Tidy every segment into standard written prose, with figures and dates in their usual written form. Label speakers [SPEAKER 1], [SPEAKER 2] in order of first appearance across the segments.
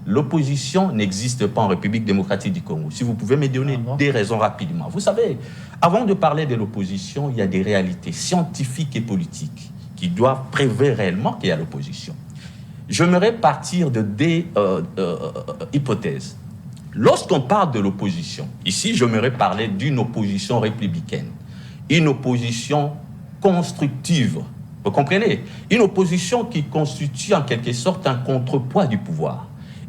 [SPEAKER 1] l'opposition n'existe pas en République démocratique du Congo. Si vous pouvez me donner des raisons rapidement. Vous savez, avant de parler de l'opposition, il y a des réalités scientifiques et politiques qui doivent prévoir réellement qu'il y a l'opposition. J'aimerais partir de deux hypothèses. Lorsqu'on parle de l'opposition, ici, j'aimerais parler d'une opposition républicaine, une opposition constructive. Vous comprenez? Une opposition qui constitue en quelque sorte un contrepoids du pouvoir.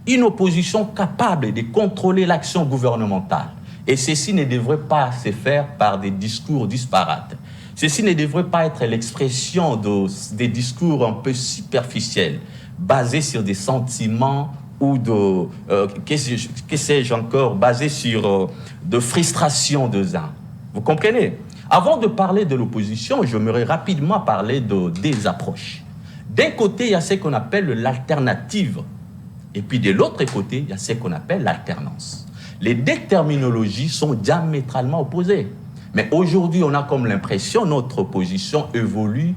[SPEAKER 1] Une opposition capable de contrôler l'action gouvernementale. Et ceci ne devrait pas se faire par des discours disparates. Ceci ne devrait pas être l'expression des discours un peu superficiels, basés sur des sentiments ou de, que sais-je encore, basés sur de frustration de uns. Vous comprenez? Avant de parler de l'opposition, j'aimerais rapidement parler des approches. D'un côté, il y a ce qu'on appelle l'alternative. Et puis de l'autre côté, il y a ce qu'on appelle l'alternance. Les deux terminologies sont diamétralement opposées. Mais aujourd'hui, on a comme l'impression que notre opposition évolue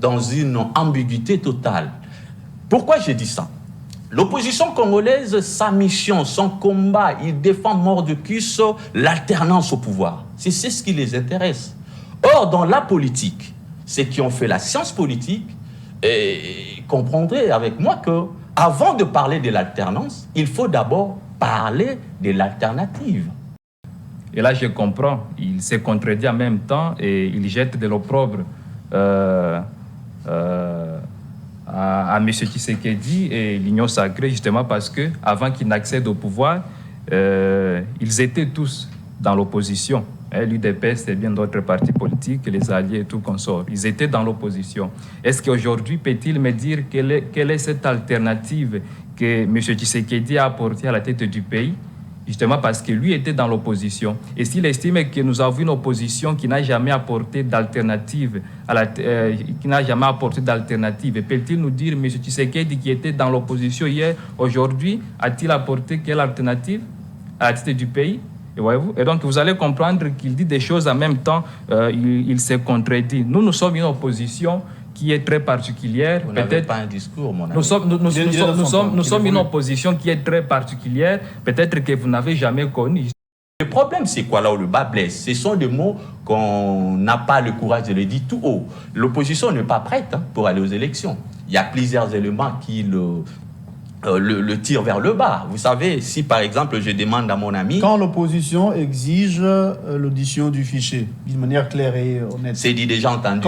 [SPEAKER 1] dans une ambiguïté totale. Pourquoi j'ai dit ça? L'opposition congolaise, sa mission, son combat, il défend mordicus l'alternance au pouvoir. C'est ce qui les intéresse. Or, dans la politique, ceux qui ont fait la science politique comprendraient avec moi que avant de parler de l'alternance, il faut d'abord parler de l'alternative.
[SPEAKER 2] Et là, je comprends. Il se contredit en même temps et il jette de l'opprobre à M. Tshisekedi et l'Union sacrée, justement parce qu'avant qu'ils n'accèdent au pouvoir, ils étaient tous dans l'opposition. L'UDPS et bien d'autres partis politiques, les alliés et tout consort. Ils étaient dans l'opposition. Est-ce qu'aujourd'hui, peut-il me dire quelle est cette alternative que M. Tshisekedi a apportée à la tête du pays? Justement parce que lui était dans l'opposition. Et s'il estime que nous avons une opposition qui n'a jamais apporté d'alternative, peut-il nous dire, M. Tshisekedi qui était dans l'opposition hier, aujourd'hui, a-t-il apporté quelle alternative à la tête du pays? Et donc, vous allez comprendre qu'il dit des choses en même temps, il se contredit. Nous sommes une opposition qui est très particulière.
[SPEAKER 1] Vous n'avez pas un discours, mon ami.
[SPEAKER 2] Nous sommes une opposition qui est très particulière, peut-être que vous n'avez jamais connu.
[SPEAKER 1] Le problème, c'est quoi là où le bas blesse? Ce sont des mots qu'on n'a pas le courage de le dire tout haut. L'opposition n'est pas prête pour aller aux élections. Il y a plusieurs éléments qui le tire vers le bas. Vous savez, si par exemple je demande à mon ami...
[SPEAKER 3] Quand l'opposition exige l'audition du fichier, d'une manière claire et honnête.
[SPEAKER 1] C'est dit déjà entendu.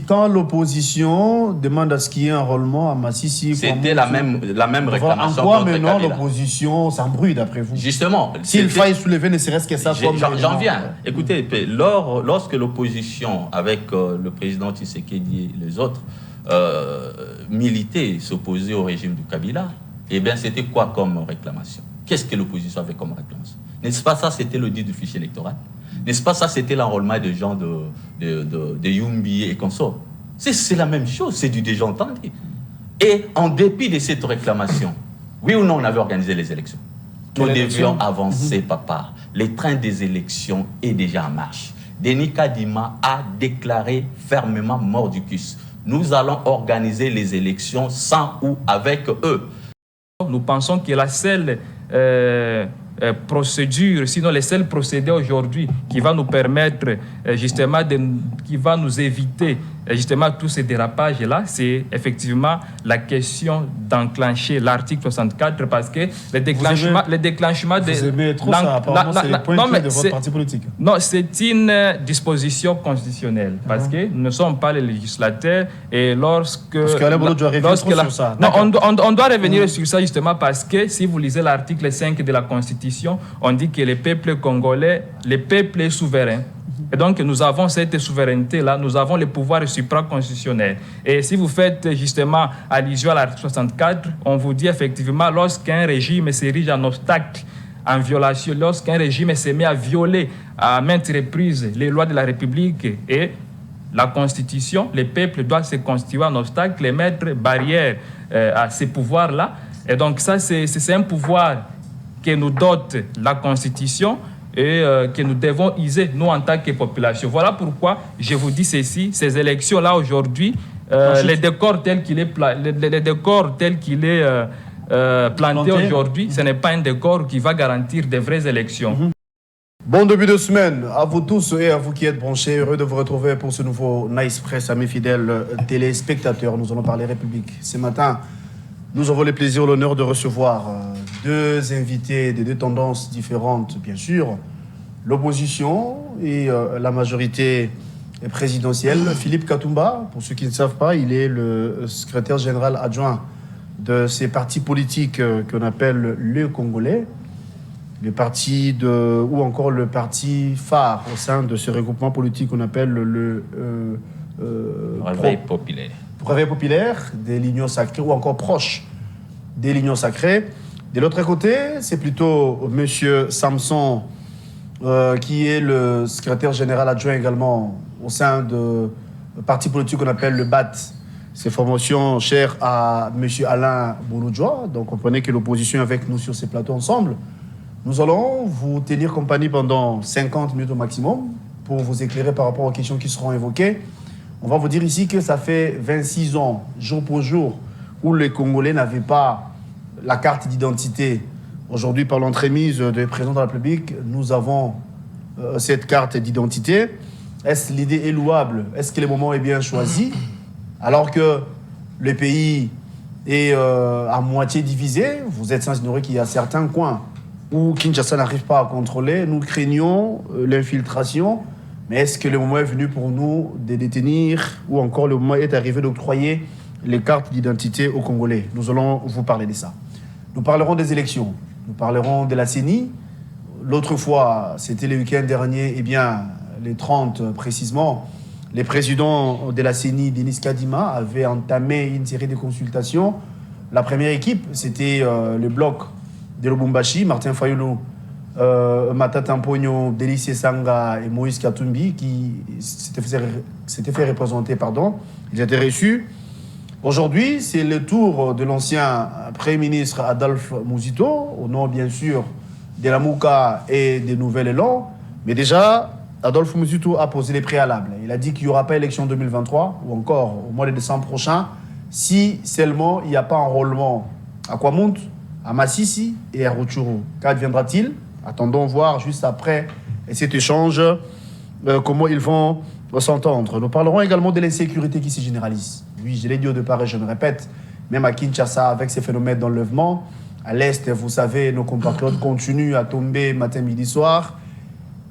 [SPEAKER 3] Quand l'opposition demande à ce qu'il y ait un enrôlement à Massissi...
[SPEAKER 1] C'était la même réclamation.
[SPEAKER 3] En quoi maintenant l'opposition s'embrouille d'après vous?
[SPEAKER 1] Justement.
[SPEAKER 3] S'il faille soulever ne serait-ce que ça comme...
[SPEAKER 1] J'en viens. Écoutez, lorsque l'opposition, avec le président Tshisekedi et les autres, militaient, s'opposaient au régime du Kabila, eh bien, c'était quoi comme réclamation? Qu'est-ce que l'opposition avait comme réclamation? N'est-ce pas ça, c'était l'audit du fichier électoral? N'est-ce pas ça, c'était l'enrôlement des gens de Yumbi et consorts? C'est la même chose, c'est du déjà entendu. Et en dépit de cette réclamation, oui ou non, on avait organisé les élections. Nous devions avancer, papa. Le train des élections est déjà en marche. Denis Kadima a déclaré fermement mordicus. Nous allons organiser les élections sans ou avec eux.
[SPEAKER 2] Nous pensons que la seule procédure, sinon les seuls procédés aujourd'hui qui va nous permettre justement, qui va nous éviter justement tous ces dérapages-là, c'est effectivement la question d'enclencher l'article 64 parce que le déclenchement
[SPEAKER 3] Vous aimez trop ça, apparemment c'est les points clés de votre parti politique.
[SPEAKER 2] Non, c'est une disposition constitutionnelle parce que nous ne sommes pas les législateurs et lorsque...
[SPEAKER 3] Parce qu'Alain Bodo doit revenir sur ça.
[SPEAKER 2] Non, on doit revenir sur ça justement parce que si vous lisez l'article 5 de la Constitution, on dit que le peuple congolais, le peuple est souverain. Et donc, nous avons cette souveraineté-là, nous avons le pouvoir supraconstitutionnel. Et si vous faites justement allusion à l'article 64, on vous dit effectivement, lorsqu'un régime s'érige en obstacle, en violation, lorsqu'un régime se met à violer à maintes reprises les lois de la République et la Constitution, le peuple doit se constituer en obstacle et mettre barrière à ces pouvoirs-là. Et donc, ça, c'est un pouvoir que nous dote la Constitution et que nous devons user, nous, en tant que population. Voilà pourquoi je vous dis ceci, ces élections-là, aujourd'hui, les décors tels qu'il est planté aujourd'hui, ce n'est pas un décor qui va garantir de vraies élections.
[SPEAKER 3] Bon début de semaine à vous tous et à vous qui êtes branchés. Heureux de vous retrouver pour ce nouveau Nice Press, à mes fidèles téléspectateurs. Nous allons parler République. Ce matin, nous avons le plaisir et l'honneur de recevoir deux invités de deux tendances différentes, bien sûr. L'opposition et la majorité présidentielle. Philippe Katumba, pour ceux qui ne savent pas, il est le secrétaire général adjoint de ces partis politiques qu'on appelle le Congolais. Le parti ou encore le parti phare au sein de ce regroupement politique qu'on appelle le
[SPEAKER 1] Réveil populaire.
[SPEAKER 3] Réveil populaire de l'Union sacrée ou encore proche de l'Union sacrée. De l'autre côté, c'est plutôt M. Samson qui est le secrétaire général adjoint également au sein de parti politique qu'on appelle le BAT. C'est formation chère à M. Alain Bouloudjoa. Donc comprenez que l'opposition est avec nous sur ces plateaux ensemble. Nous allons vous tenir compagnie pendant 50 minutes au maximum pour vous éclairer par rapport aux questions qui seront évoquées. On va vous dire ici que ça fait 26 ans, jour pour jour, où les Congolais n'avaient pas la carte d'identité. Aujourd'hui, par l'entremise du président de la République, nous avons cette carte d'identité. Est-ce l'idée est louable? Est-ce que le moment est bien choisi? Alors que le pays est à moitié divisé, vous êtes sans ignorer qu'il y a certains coins où Kinshasa n'arrive pas à contrôler. Nous craignons l'infiltration, mais est-ce que le moment est venu pour nous de détenir, ou encore le moment est arrivé d'octroyer les cartes d'identité aux Congolais? Nous allons vous parler de ça. Nous parlerons des élections, nous parlerons de la CENI. L'autre fois, c'était le week-end dernier, les 30 précisément, les présidents de la CENI, Denis Kadima, avaient entamé une série de consultations. La première équipe, c'était le bloc de Lubumbashi, Martin Fayulu, Matata Mpogno, Délice Sanga et Moïse Katumbi, qui s'étaient fait représenter. Ils étaient reçus. Aujourd'hui, c'est le tour de l'ancien Premier ministre Adolphe Muzito, au nom bien sûr de la Mouka et des Nouvel Élan. Mais déjà, Adolphe Muzito a posé les préalables. Il a dit qu'il n'y aura pas élection en 2023, ou encore au mois de décembre prochain, si seulement il n'y a pas enrôlement à Kwamount, à Massissi et à Rutshuru. Qu'adviendra-t-il? Attendons voir juste après cet échange comment ils vont s'entendre. Nous parlerons également de l'insécurité qui se généralise. Oui, je l'ai dit au départ et je me répète, même à Kinshasa, avec ces phénomènes d'enlèvement, à l'Est, vous savez, nos compatriotes continuent à tomber matin, midi, soir.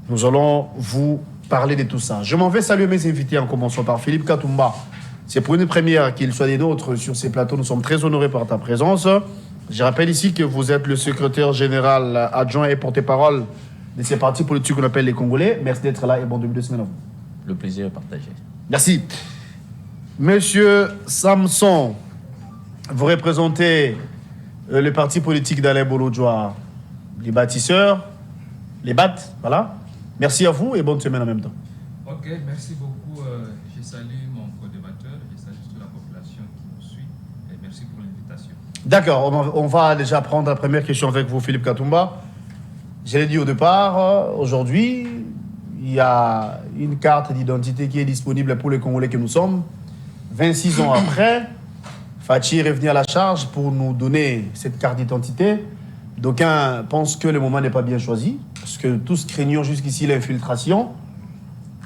[SPEAKER 3] Nous allons vous parler de tout ça. Je m'en vais saluer mes invités en commençant par Philippe Katumba. C'est pour une première qu'il soit des nôtres sur ces plateaux. Nous sommes très honorés par ta présence. Je rappelle ici que vous êtes le secrétaire général adjoint et porte-parole de ces partis politiques qu'on appelle les Congolais. Merci d'être là et bon début de semaine à vous.
[SPEAKER 1] Le plaisir est partagé.
[SPEAKER 3] Merci. Monsieur Samson, vous représentez le parti politique d'Alain Bouloudjoa, les bâtisseurs, les BAT, voilà. Merci à vous et bonne semaine en même temps.
[SPEAKER 2] Ok, merci beaucoup. Je salue mon co-débatteur, je salue toute la population qui nous suit et merci pour l'invitation.
[SPEAKER 3] D'accord, on va déjà prendre la première question avec vous, Philippe Katumba. Je l'ai dit au départ, aujourd'hui, il y a une carte d'identité qui est disponible pour les Congolais que nous sommes. 26 ans après, Fachi est revenu à la charge pour nous donner cette carte d'identité. D'aucuns pensent que le moment n'est pas bien choisi, parce que tous craignons jusqu'ici l'infiltration.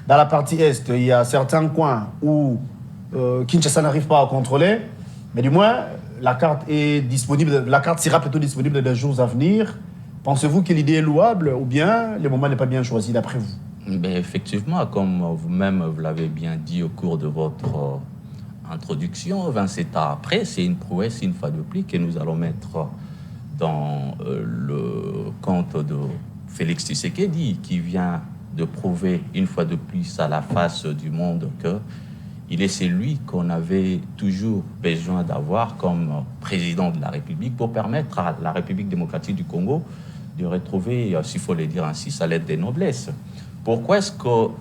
[SPEAKER 3] Dans la partie Est, il y a certains coins où Kinshasa n'arrive pas à contrôler, mais du moins, la carte est disponible, la carte sera plutôt disponible dans les jours à venir. Pensez-vous que l'idée est louable ou bien le moment n'est pas bien choisi d'après vous?
[SPEAKER 1] Ben, effectivement, comme vous-même vous l'avez bien dit au cours de votre introduction, 27 ans après, c'est une prouesse, une fois de plus, que nous allons mettre dans le compte de Félix Tshisekedi, qui vient de prouver une fois de plus à la face du monde qu'il est celui qu'on avait toujours besoin d'avoir comme président de la République pour permettre à la République démocratique du Congo de retrouver, s'il faut le dire ainsi, sa lettre de noblesse. Pourquoi est-ce que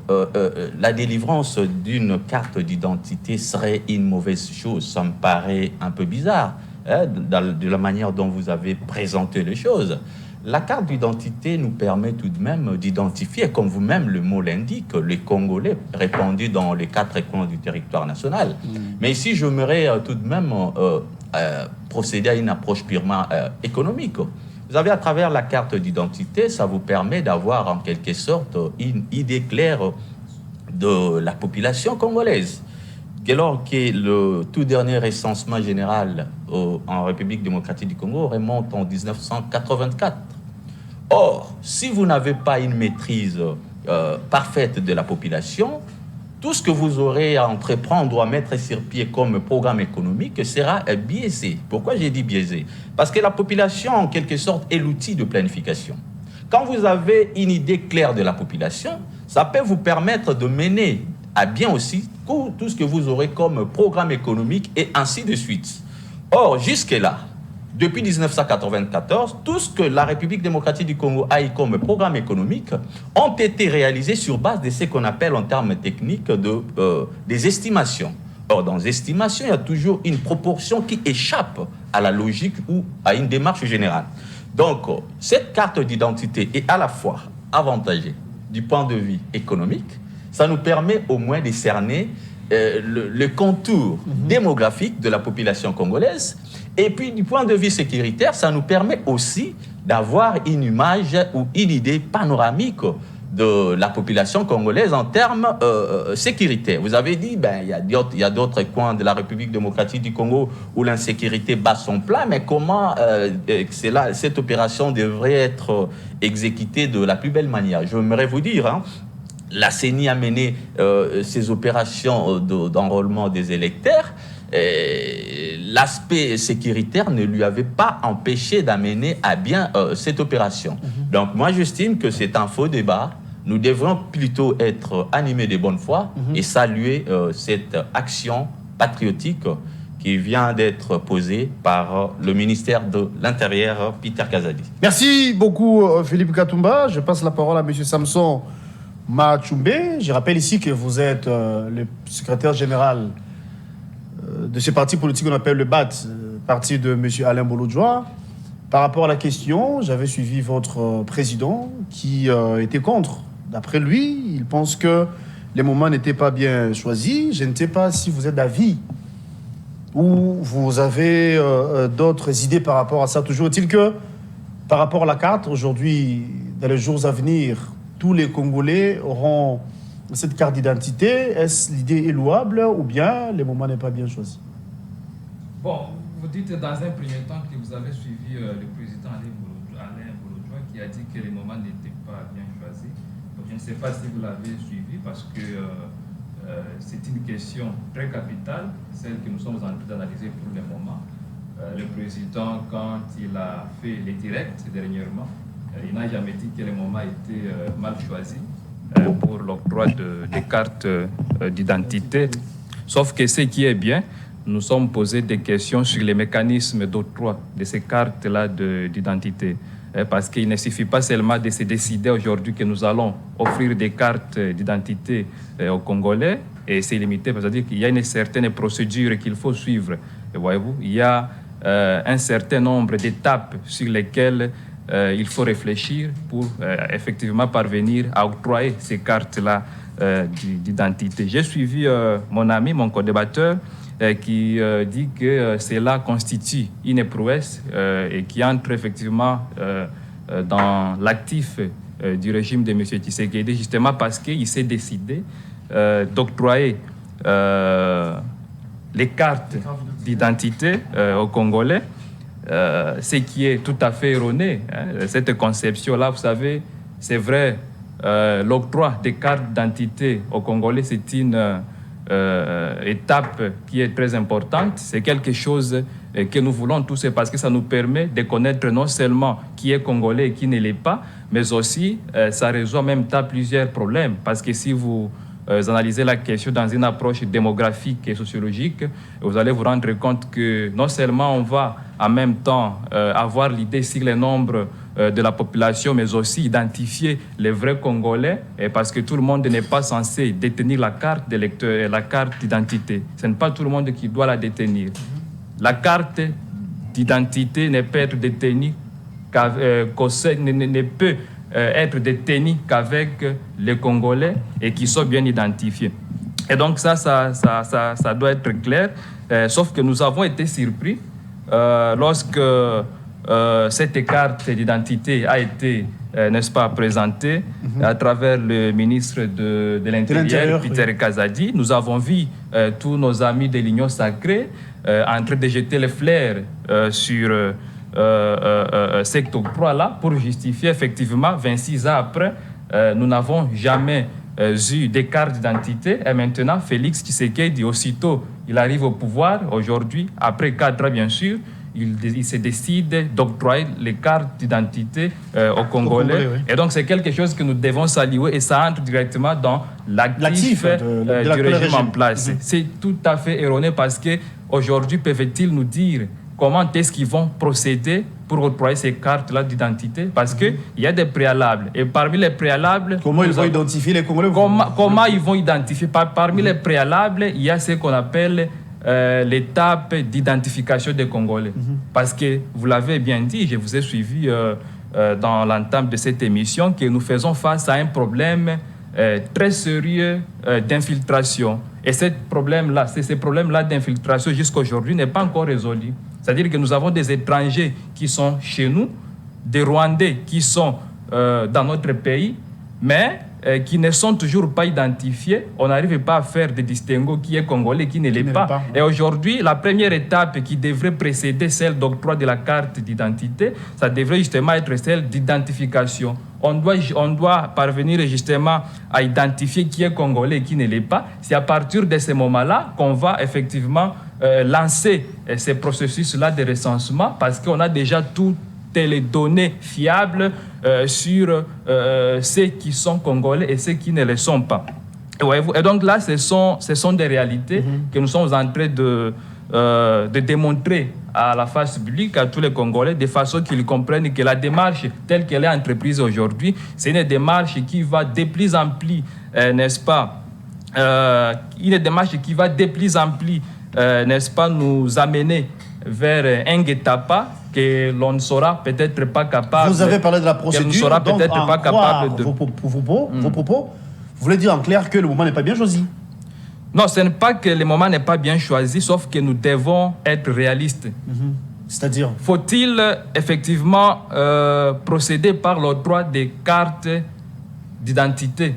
[SPEAKER 1] la délivrance d'une carte d'identité serait une mauvaise chose? Ça me paraît un peu bizarre, hein, de la manière dont vous avez présenté les choses. La carte d'identité nous permet tout de même d'identifier, comme vous-même le mot l'indique, les Congolais répandus dans les 4 coins du territoire national. Mais ici, j'aimerais tout de même procéder à une approche purement économique. Vous avez, à travers la carte d'identité, ça vous permet d'avoir en quelque sorte une idée claire de la population congolaise. Alors que le tout dernier recensement général en République démocratique du Congo remonte en 1984. Or, si vous n'avez pas une maîtrise parfaite de la population, tout ce que vous aurez à entreprendre ou à mettre sur pied comme programme économique sera biaisé. Pourquoi j'ai dit biaisé? Parce que la population, en quelque sorte, est l'outil de planification. Quand vous avez une idée claire de la population, ça peut vous permettre de mener à bien aussi tout ce que vous aurez comme programme économique et ainsi de suite. Or, jusque-là, depuis 1994, tout ce que la République démocratique du Congo a eu comme programme économique ont été réalisés sur base de ce qu'on appelle en termes techniques des estimations. Or, dans les estimations, il y a toujours une proportion qui échappe à la logique ou à une démarche générale. Donc, cette carte d'identité est à la fois avantagée du point de vue économique. Ça nous permet au moins de cerner le contour démographique de la population congolaise. Et puis, du point de vue sécuritaire, ça nous permet aussi d'avoir une image ou une idée panoramique de la population congolaise en termes sécuritaires. Vous avez dit, il y a d'autres coins de la République démocratique du Congo où l'insécurité bat son plein, mais comment cette opération devrait être exécutée de la plus belle manière? J'aimerais vous dire, la CENI a mené ces opérations d'enrôlement des électeurs. L'aspect sécuritaire ne lui avait pas empêché d'amener à bien cette opération. Donc moi j'estime que c'est un faux débat. Nous devons plutôt être animés de bonne foi et saluer cette action patriotique qui vient d'être posée par le ministère de l'Intérieur, Peter Kazadi.
[SPEAKER 3] Merci beaucoup Philippe Katumba. Je passe la parole à M. Samson Machumbe. Je rappelle ici que vous êtes le secrétaire général de ce parti politique qu'on appelle le BAT, parti de M. Alain Bolodjoa. Par rapport à la question, j'avais suivi votre président qui était contre. D'après lui, il pense que les moments n'étaient pas bien choisis. Je ne sais pas si vous êtes d'avis ou vous avez d'autres idées par rapport à ça. Toujours est-il que, par rapport à la carte, aujourd'hui, dans les jours à venir, tous les Congolais auront cette carte d'identité. Est-ce l'idée est louable ou bien les moments n'est pas bien choisi?
[SPEAKER 2] Bon, vous dites dans un premier temps que vous avez suivi le président Alain Bolodjoa qui a dit que les moments n'étaient pas bien choisis. Donc, je ne sais pas si vous l'avez suivi parce que c'est une question très capitale, celle que nous sommes en train d'analyser pour le moment. Le président, quand il a fait les directs dernièrement, il n'a jamais dit que les moments étaient mal choisis pour l'octroi des cartes d'identité. Sauf que ce qui est bien, nous sommes posés des questions sur les mécanismes d'octroi de ces cartes-là d'identité. Parce qu'il ne suffit pas seulement de se décider aujourd'hui que nous allons offrir des cartes d'identité aux Congolais et c'est limité, c'est-à-dire qu'il y a une certaine procédure qu'il faut suivre. Et voyez-vous, il y a un certain nombre d'étapes sur lesquelles il faut réfléchir pour effectivement parvenir à octroyer ces cartes-là d'identité. J'ai suivi mon ami, mon co-débatteur, qui dit que cela constitue une prouesse et qui entre effectivement dans l'actif du régime de M. Tshisekedi, justement parce qu'il s'est décidé d'octroyer les cartes d'identité aux Congolais, ce qui est tout à fait erroné. Cette conception-là, vous savez, c'est vrai, l'octroi des cartes d'identité aux Congolais, c'est une étape qui est très importante. C'est quelque chose que nous voulons tous parce que ça nous permet de connaître non seulement qui est congolais et qui ne l'est pas, mais aussi ça résout en même temps plusieurs problèmes. Parce que si vous analysez la question dans une approche démographique et sociologique, vous allez vous rendre compte que non seulement on va en même temps avoir l'idée sur le nombre de la population, mais aussi identifier les vrais Congolais, parce que tout le monde n'est pas censé détenir la carte d'électeur et la carte d'identité. Ce n'est pas tout le monde qui doit la détenir. La carte d'identité ne peut être détenue ne peut être détenue qu'avec les Congolais et qui sont bien identifiés. Et donc ça doit être clair, sauf que nous avons été surpris lorsque cette carte d'identité a été, n'est-ce pas, présentée à travers le ministre de l'Intérieur, Peter Kazadi, nous avons vu tous nos amis de l'Union sacrée en train de jeter les fleurs sur cet octroi-là pour justifier effectivement, 26 ans après, nous n'avons jamais eu des cartes d'identité. Et maintenant, Félix Tshisekedi, aussitôt, il arrive au pouvoir, aujourd'hui, après 4 ans bien sûr, il se décide d'octroyer les cartes d'identité aux Congolais. Oui. Et donc, c'est quelque chose que nous devons saluer et ça entre directement dans l'actif du régime en place. C'est tout à fait erroné parce qu'aujourd'hui, peuvent-ils nous dire comment est-ce qu'ils vont procéder pour octroyer ces cartes-là d'identité? Parce qu'il y a des préalables. Et parmi les préalables...
[SPEAKER 3] Comment ils vont identifier les Congolais?
[SPEAKER 2] Comment ils vont identifier? Parmi les préalables, il y a ce qu'on appelle l'étape d'identification des Congolais. Parce que, vous l'avez bien dit, je vous ai suivi dans l'entame de cette émission, que nous faisons face à un problème très sérieux d'infiltration. Et ces problèmes-là d'infiltration jusqu'à aujourd'hui n'est pas encore résolu. C'est-à-dire que nous avons des étrangers qui sont chez nous, des Rwandais qui sont dans notre pays, mais qui ne sont toujours pas identifiés. On n'arrive pas à faire des distinguos qui est congolais, qui ne l'est pas. Et aujourd'hui, la première étape qui devrait précéder celle d'octroi de la carte d'identité, ça devrait justement être celle d'identification. On doit parvenir justement à identifier qui est congolais et qui ne l'est pas. C'est à partir de ce moment-là qu'on va effectivement lancer ces processus-là de recensement parce qu'on a déjà toutes les données fiables sur ceux qui sont congolais et ceux qui ne le sont pas. Et donc là, ce sont des réalités que nous sommes en train de démontrer à la face publique, à tous les Congolais, de façon qu'ils comprennent que la démarche telle qu'elle est entreprise aujourd'hui, c'est une démarche qui va de plus en plus, n'est-ce pas, une démarche qui va de plus en plus, n'est-ce pas, nous amener vers un guet-apens que l'on ne sera peut-être pas capable.
[SPEAKER 3] Vous avez parlé de la procédure,
[SPEAKER 2] ne sera peut-être pas capable de...
[SPEAKER 3] vos propos. Vous voulez dire en clair que le moment n'est pas bien choisi?
[SPEAKER 2] Non, ce n'est pas que le moment n'est pas bien choisi, sauf que nous devons être réalistes.
[SPEAKER 3] C'est-à-dire?
[SPEAKER 2] Faut-il effectivement procéder par l'octroi des cartes d'identité?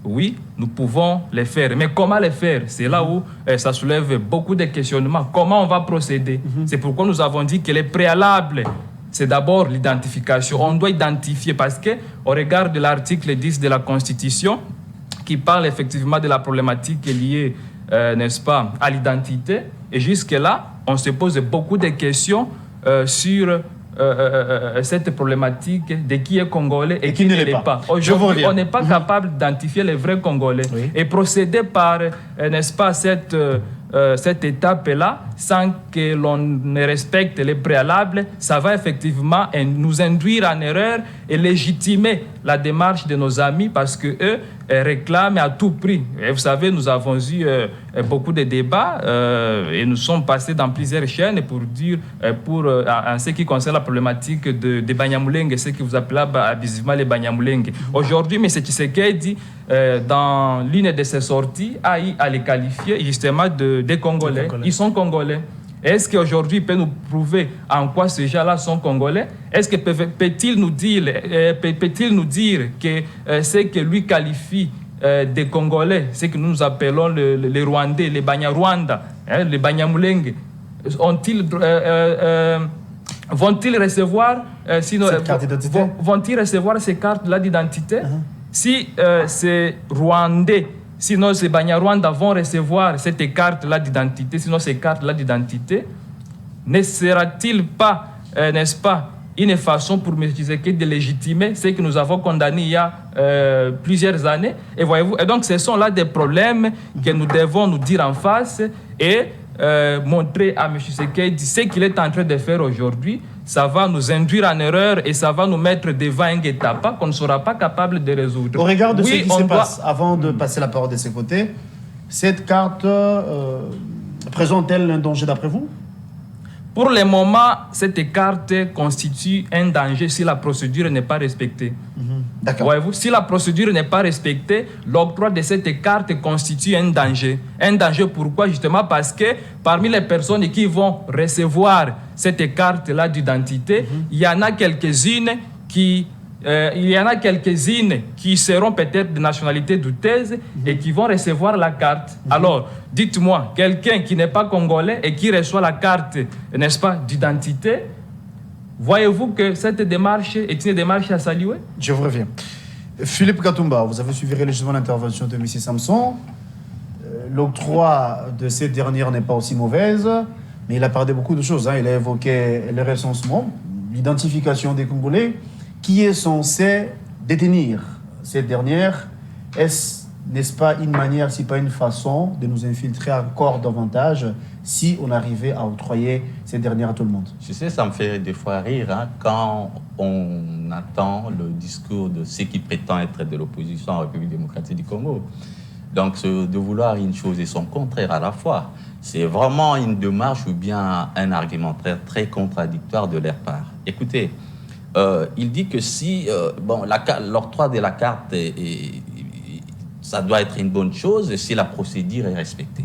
[SPEAKER 2] Oui, nous pouvons les faire. Mais comment les faire? C'est là où ça soulève beaucoup de questionnements. Comment on va procéder? C'est pourquoi nous avons dit que les préalables, c'est d'abord l'identification. On doit identifier parce qu'au regard de l'article 10 de la Constitution, qui parle effectivement de la problématique liée, n'est-ce pas, à l'identité. Et jusque-là, on se pose beaucoup de questions sur cette problématique de qui est congolais et qui ne l'est pas. Aujourd'hui, on n'est pas capable d'identifier les vrais Congolais. Et procéder par, n'est-ce pas, cette étape-là, sans que l'on ne respecte les préalables, ça va effectivement nous induire en erreur et légitimer la démarche de nos amis parce qu'eux réclament à tout prix. Et vous savez, nous avons eu beaucoup de débats et nous sommes passés dans plusieurs chaînes pour dire, en ce qui concerne la problématique de Banyamulenge, ce que vous appelez abusivement les Banyamulenge. Aujourd'hui, M. Tshisekedi, dans l'une de ses sorties, a eu à les qualifier justement des Congolais. Ils sont Congolais. Est-ce qu'aujourd'hui, il peut nous prouver en quoi ces gens-là sont Congolais? Est-ce que peut-il nous dire que ce que lui qualifie des Congolais, ce que nous appelons les Rwandais, les Banyarwanda, les Banyamulenge, vont-ils recevoir ces cartes-là d'identité? Si ces Rwandais, sinon ces Banyarwanda vont recevoir cette carte-là d'identité, sinon ces cartes-là d'identité, ne sera-t-il pas, n'est-ce pas, une façon pour M. Tshisekedi de légitimer ce que nous avons condamné il y a plusieurs années? Et voyez-vous, et donc ce sont là des problèmes que nous devons nous dire en face et montrer à M. Tshisekedi ce qu'il est en train de faire aujourd'hui. Ça va nous induire en erreur et ça va nous mettre devant un guet-apens qu'on ne sera pas capable de résoudre.
[SPEAKER 3] Au regard de ce qui se passe, avant de passer la parole de ses côtés, cette carte présente-t-elle un danger d'après vous?
[SPEAKER 2] Pour le moment, cette carte constitue un danger si la procédure n'est pas respectée.
[SPEAKER 3] D'accord.
[SPEAKER 2] Voyez-vous, si la procédure n'est pas respectée, l'octroi de cette carte constitue un danger. Un danger pourquoi? Justement parce que parmi les personnes qui vont recevoir cette carte-là d'identité, il y en a quelques-unes qui seront peut-être de nationalité douteuse et qui vont recevoir la carte. Alors, dites-moi, quelqu'un qui n'est pas congolais et qui reçoit la carte, n'est-ce pas, d'identité, voyez-vous que cette démarche est une démarche à saluer?
[SPEAKER 3] Je vous reviens. Philippe Katumba, vous avez suivi religieusement l'intervention de M. Samson. L'octroi de cette dernière n'est pas aussi mauvaise, mais il a parlé de beaucoup de choses. Il a évoqué le recensement, l'identification des Congolais. Qui est censé détenir cette dernière? N'est-ce pas une manière, si pas une façon, de nous infiltrer encore davantage si on arrivait à octroyer cette dernière à tout le monde?
[SPEAKER 1] Je sais, ça me fait des fois rire quand on attend le discours de ceux qui prétendent être de l'opposition en République démocratique du Congo. Donc, de vouloir une chose et son contraire à la fois, c'est vraiment une démarche ou bien un argumentaire très contradictoire de leur part. Écoutez, il dit que si l'octroi de la carte, ça doit être une bonne chose si la procédure est respectée.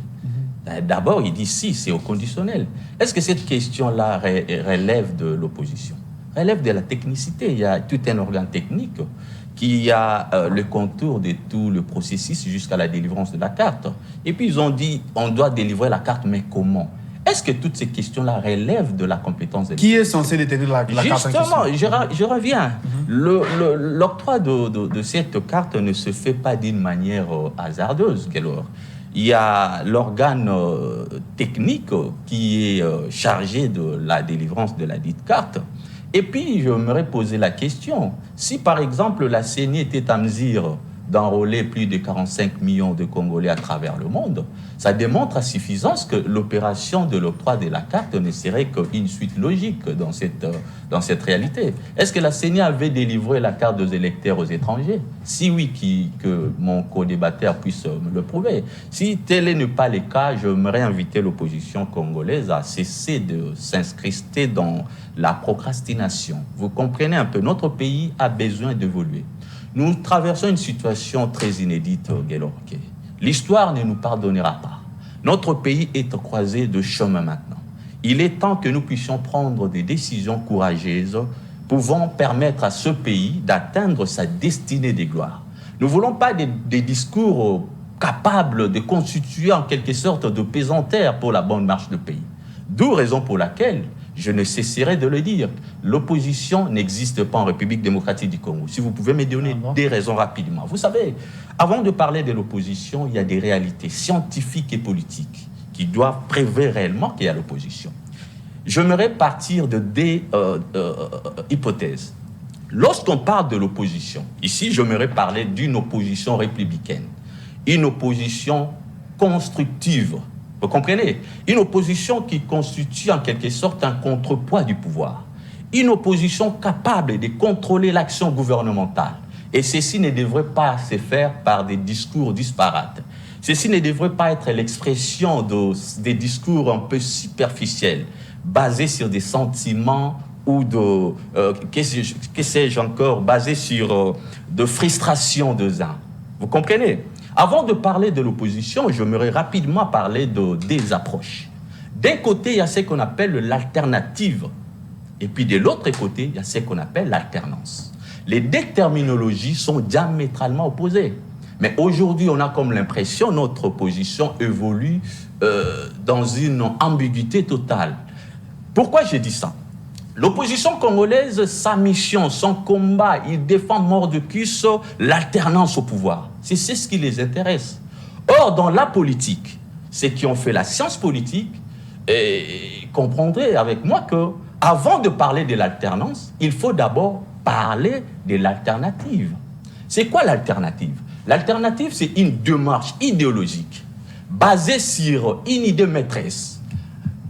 [SPEAKER 1] D'abord, il dit si, c'est au conditionnel. Est-ce que cette question-là relève de l'opposition? Relève de la technicité. Il y a tout un organe technique qui a le contour de tout le processus jusqu'à la délivrance de la carte. Et puis, ils ont dit, on doit délivrer la carte, mais comment? Est-ce que toutes ces questions-là relèvent de la compétence de l'État?
[SPEAKER 3] Qui est censé détenir la carte en question?
[SPEAKER 1] Justement, je reviens. L'octroi de cette carte ne se fait pas d'une manière hasardeuse. Il y a l'organe technique qui est chargé de la délivrance de la dite carte. Et puis, je me poser la question, si par exemple la CENI était à mesure d'enrôler plus de 45 millions de Congolais à travers le monde, ça démontre à suffisance que l'opération de l'octroi de la carte ne serait qu'une suite logique dans cette réalité. Est-ce que la CENI avait délivré la carte des électeurs aux étrangers? Si oui, que mon co-débatteur puisse me le prouver. Si tel n'est pas le cas, j'aimerais inviter l'opposition congolaise à cesser de s'incruster dans la procrastination. Vous comprenez un peu, notre pays a besoin d'évoluer. Nous traversons une situation très inédite, Guélo. L'histoire ne nous pardonnera pas. Notre pays est croisé de chemin maintenant. Il est temps que nous puissions prendre des décisions courageuses pouvant permettre à ce pays d'atteindre sa destinée de gloire. Nous ne voulons pas des discours capables de constituer en quelque sorte de pesanteur pour la bonne marche du pays. D'où raison pour laquelle je ne cesserai de le dire. L'opposition n'existe pas en République démocratique du Congo. Si vous pouvez me donner des raisons rapidement. Vous savez, avant de parler de l'opposition, il y a des réalités scientifiques et politiques qui doivent prévoir réellement qu'il y a l'opposition. J'aimerais partir de deux hypothèses. Lorsqu'on parle de l'opposition, ici, j'aimerais parler d'une opposition républicaine, une opposition constructive. Vous comprenez? Une opposition qui constitue en quelque sorte un contrepoids du pouvoir. Une opposition capable de contrôler l'action gouvernementale. Et ceci ne devrait pas se faire par des discours disparates. Ceci ne devrait pas être l'expression des discours un peu superficiels, basés sur des sentiments ou que sais-je encore, basés sur de frustration de uns. Vous comprenez? Avant de parler de l'opposition, j'aimerais rapidement parler des approches. D'un côté, il y a ce qu'on appelle l'alternative. Et puis de l'autre côté, il y a ce qu'on appelle l'alternance. Les deux terminologies sont diamétralement opposées. Mais aujourd'hui, on a comme l'impression que notre opposition évolue dans une ambiguïté totale. Pourquoi j'ai dit ça? L'opposition congolaise, sa mission, son combat, il défend mort de cuisse l'alternance au pouvoir. C'est ce qui les intéresse. Or, dans la politique, ceux qui ont fait la science politique comprendraient avec moi que, avant de parler de l'alternance, il faut d'abord parler de l'alternative. C'est quoi l'alternative? L'alternative, c'est une démarche idéologique basée sur une idée maîtresse,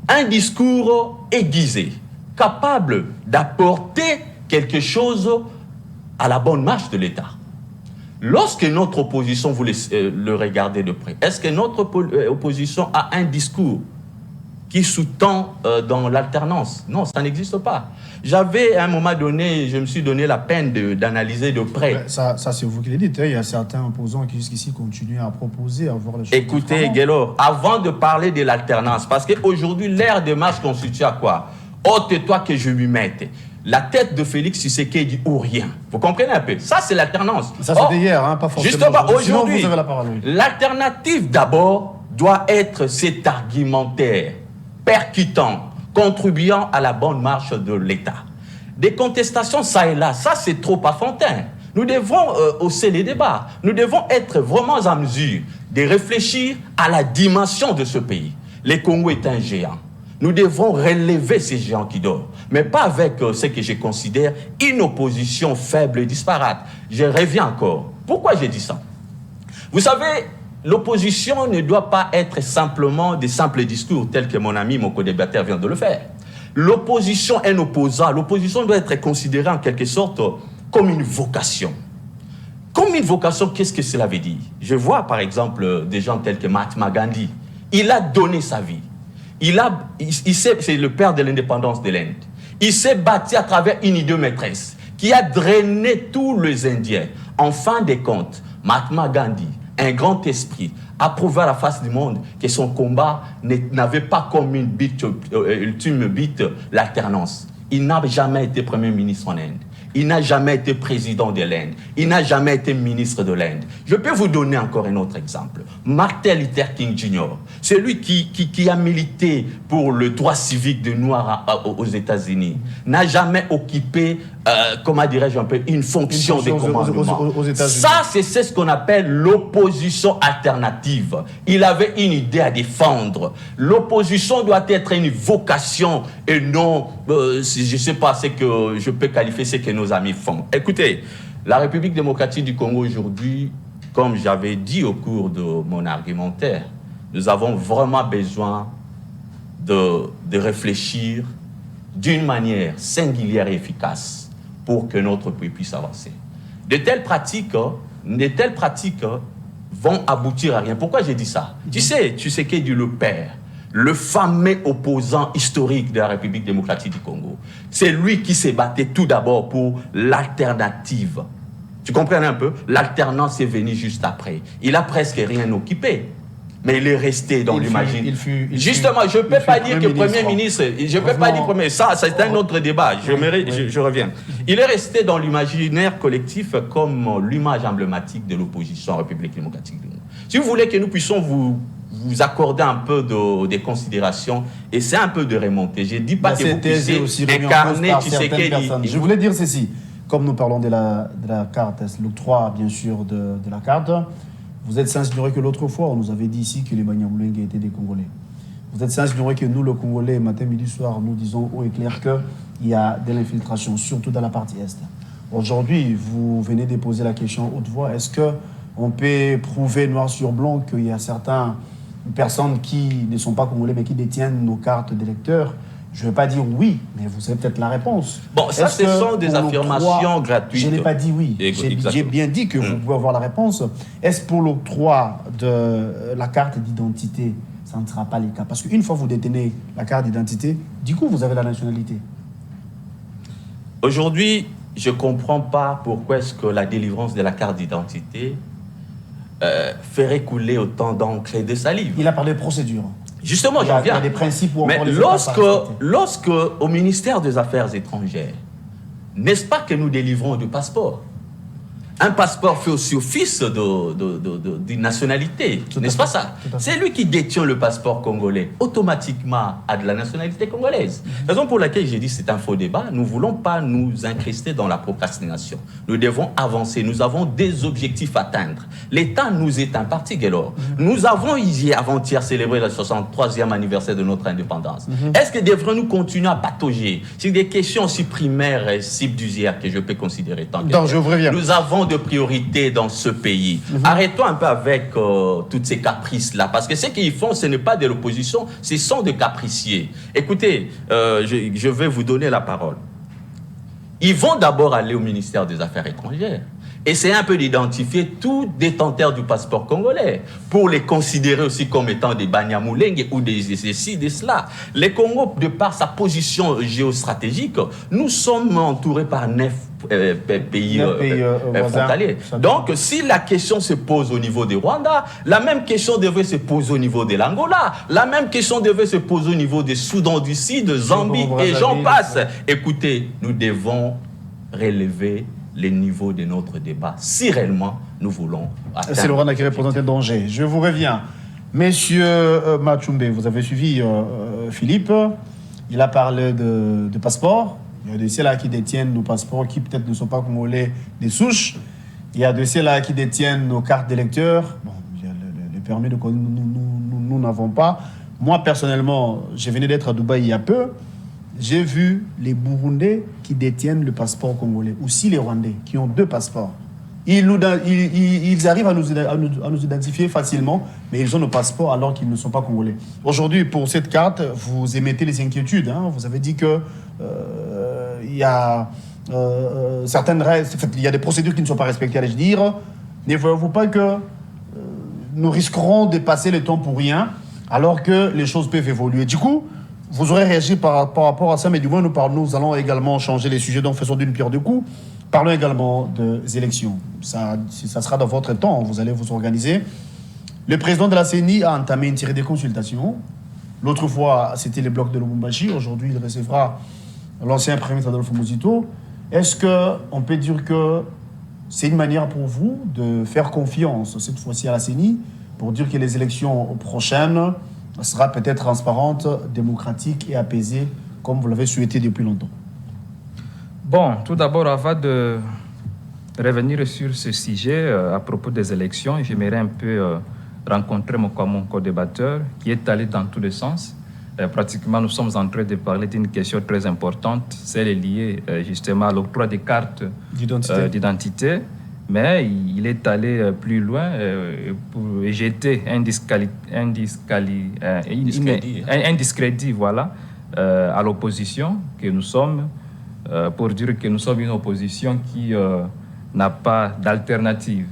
[SPEAKER 1] un discours aiguisé, capable d'apporter quelque chose à la bonne marche de l'État. Lorsque notre opposition, vous le regardez de près, est-ce que notre opposition a un discours qui sous-tend dans l'alternance. Non, ça n'existe pas. J'avais, à un moment donné, je me suis donné la peine d'analyser de près.
[SPEAKER 3] Ça c'est vous qui le dites. Hein. Il y a certains opposants qui jusqu'ici continuent à proposer, à voir les choses.
[SPEAKER 1] Écoutez, Guélo, avant de parler de l'alternance, parce qu'aujourd'hui, l'ère de marche constitue à quoi? Ôte-toi que je lui mette la tête de Félix Tshisekedi ou rien. Vous comprenez un peu? Ça, c'est l'alternance.
[SPEAKER 3] Ça, c'était hier, hein, pas forcément.
[SPEAKER 1] Justement, aujourd'hui,
[SPEAKER 3] vous avez la parole.
[SPEAKER 1] l'alternative, d'abord, doit être cet argumentaire percutant, contribuant à la bonne marche de l'État. Des contestations, ça et là, ça, c'est trop enfantin. Nous devons hausser les débats. Nous devons être vraiment en mesure de réfléchir à la dimension de ce pays. Le Congo est un géant. Nous devons relever ces géants qui dorment, mais pas avec ce que je considère une opposition faible et disparate. Je reviens encore. Pourquoi j'ai dit ça? Vous savez, l'opposition ne doit pas être simplement des simples discours tels que mon ami, mon co-débatteur vient de le faire. L'opposition, un opposant, l'opposition doit être considérée en quelque sorte comme une vocation. Comme une vocation, qu'est-ce que cela veut dire? Je vois par exemple des gens tels que Mahatma Gandhi. Il a donné sa vie. C'est le père de l'indépendance de l'Inde. Il s'est battu à travers une idée maîtresse qui a drainé tous les Indiens. En fin de compte, Mahatma Gandhi, un grand esprit, a prouvé à la face du monde que son combat n'avait pas comme une ultime but l'alternance. Il n'a jamais été Premier ministre en Inde. Il n'a jamais été président de l'Inde. Il n'a jamais été ministre de l'Inde. Je peux vous donner encore un autre exemple. Martin Luther King Jr., celui qui a milité pour le droit civique des Noirs aux États-Unis, n'a jamais occupé, comment dirais-je un peu, une fonction de commandement.
[SPEAKER 3] Aux États-Unis.
[SPEAKER 1] Ça, c'est ce qu'on appelle l'opposition alternative. Il avait une idée à défendre. L'opposition doit être une vocation et non, je ne sais pas ce que je peux qualifier ce que nos amis font. Écoutez, la République démocratique du Congo aujourd'hui, comme j'avais dit au cours de mon argumentaire, nous avons vraiment besoin de réfléchir d'une manière singulière et efficace pour que notre pays puisse avancer. De telles pratiques vont aboutir à rien. Pourquoi j'ai dit ça? Tu sais qu'est dit le père, le fameux opposant historique de la République démocratique du Congo. C'est lui qui s'est battu tout d'abord pour l'alternative. Tu comprends un peu? L'alternance est venue juste après. Il a presque rien occupé. Mais il est resté dans l'imaginaire. Justement, je ne peux pas dire que Premier ministre, je ne peux pas dire Premier, ça c'est un autre débat, je reviens. Il est resté dans l'imaginaire collectif comme l'image emblématique de l'opposition à la République démocratique du Congo. Si vous voulez que nous puissions vous accorder un peu des considérations, et c'est un peu de remonter. Je ne dis pas que vous puissiez incarner Tshisekedi.
[SPEAKER 3] Je voulais dire ceci, comme nous parlons de la carte, l'octroi bien sûr de la carte, vous êtes sans ignorer que l'autre fois, on nous avait dit ici que les Banyamulenge étaient des Congolais. Vous êtes sans ignorer que nous, le Congolais, matin, midi, soir, nous disons haut et clair qu'il y a de l'infiltration, surtout dans la partie Est. Aujourd'hui, vous venez de poser la question haute voix. Est-ce qu'on peut prouver noir sur blanc qu'il y a certaines personnes qui ne sont pas Congolais, mais qui détiennent nos cartes d'électeurs? Je ne vais pas dire oui, mais vous avez peut-être la réponse.
[SPEAKER 1] Bon, ça, ce sont des affirmations gratuites.
[SPEAKER 3] Je n'ai pas dit oui. J'ai bien dit que vous pouvez avoir la réponse. Est-ce pour l'octroi de la carte d'identité, ça ne sera pas le cas? Parce qu'une fois que vous détenez la carte d'identité, du coup, vous avez la nationalité.
[SPEAKER 1] Aujourd'hui, je ne comprends pas pourquoi est-ce que la délivrance de la carte d'identité ferait couler autant d'encre et de salive.
[SPEAKER 3] Il a parlé de procédure.
[SPEAKER 1] Justement, j'en viens.
[SPEAKER 3] Il y a des principes où
[SPEAKER 1] mais lorsque au ministère des Affaires étrangères, n'est-ce pas que nous délivrons du passeport? Un passeport fait aussi office d'une nationalité, n'est-ce pas ça? C'est lui qui détient le passeport congolais, automatiquement a de la nationalité congolaise. Raison pour laquelle j'ai dit que c'est un faux débat. Nous ne voulons pas nous incruster dans la procrastination. Nous devons avancer. Nous avons des objectifs à atteindre. L'État nous est imparti, Guélor. Nous avons hier, avant-hier, célébré le 63e anniversaire de notre indépendance. Est-ce que devrons-nous continuer à patauger sur des questions aussi primaires et subsidiaires que je peux considérer tant que nous avons de priorité dans ce pays. Arrêtons un peu avec toutes ces caprices-là, parce que ce qu'ils font, ce n'est pas de l'opposition, ce sont des capriciers. Écoutez, je vais vous donner la parole. Ils vont d'abord aller au ministère des Affaires étrangères. Essayer un peu d'identifier tout détenteur du passeport congolais pour les considérer aussi comme étant des Banyamulenge ou des ceci, des cela. Les Congos, de par sa position géostratégique, nous sommes entourés par 9 pays frontaliers. Donc, si la question se pose au niveau du Rwanda, la même question devrait se poser au niveau de l'Angola, la même question devrait se poser au niveau des Soudan du Sud, de Zambie, et j'en passe. Écoutez, nous devons relever les niveaux de notre débat, si réellement nous voulons atteindre.
[SPEAKER 3] C'est le Rwanda qui représente un danger. Je vous reviens. Monsieur Machumbe, vous avez suivi Philippe. Il a parlé de passeport. Il y a de ceux-là qui détiennent nos passeports qui peut-être ne sont pas congolais des souches. Il y a de ceux-là qui détiennent nos cartes d'électeurs. Bon, il y a le permis de conduire, nous n'avons pas. Moi, personnellement, je venais d'être à Dubaï il y a peu. J'ai vu les Burundais qui détiennent le passeport congolais, aussi les Rwandais qui ont 2 passeports. Ils arrivent à nous identifier facilement, mais ils ont nos passeports alors qu'ils ne sont pas congolais. Aujourd'hui, pour cette carte, vous émettez les inquiétudes. Hein. Vous avez dit que il y a certaines règles, il y a des procédures qui ne sont pas respectées, allais-je dire. Ne voyez-vous pas que nous risquerons de passer le temps pour rien, alors que les choses peuvent évoluer. Du coup, vous aurez réagi par rapport à ça, mais du moins nous allons également changer les sujets, donc faisons d'une pierre deux coups. Parlons également des élections. Ça sera dans votre temps, vous allez vous organiser. Le président de la CENI a entamé une série de consultations. L'autre fois, c'était les blocs de Lubumbashi. Aujourd'hui, il recevra l'ancien premier ministre Adolphe Muzito. Est-ce qu'on peut dire que c'est une manière pour vous de faire confiance, cette fois-ci à la CENI, pour dire que les élections prochaines sera peut-être transparente, démocratique et apaisée, comme vous l'avez souhaité depuis longtemps?
[SPEAKER 2] Bon, tout d'abord, avant de revenir sur ce sujet à propos des élections, j'aimerais un peu rencontrer mon co-débatteur qui est allé dans tous les sens. Pratiquement, nous sommes en train de parler d'une question très importante, celle liée justement à l'octroi des cartes d'identité. Mais il est allé plus loin pour jeter un discrédit voilà, à l'opposition que nous sommes, pour dire que nous sommes une opposition qui n'a pas d'alternative.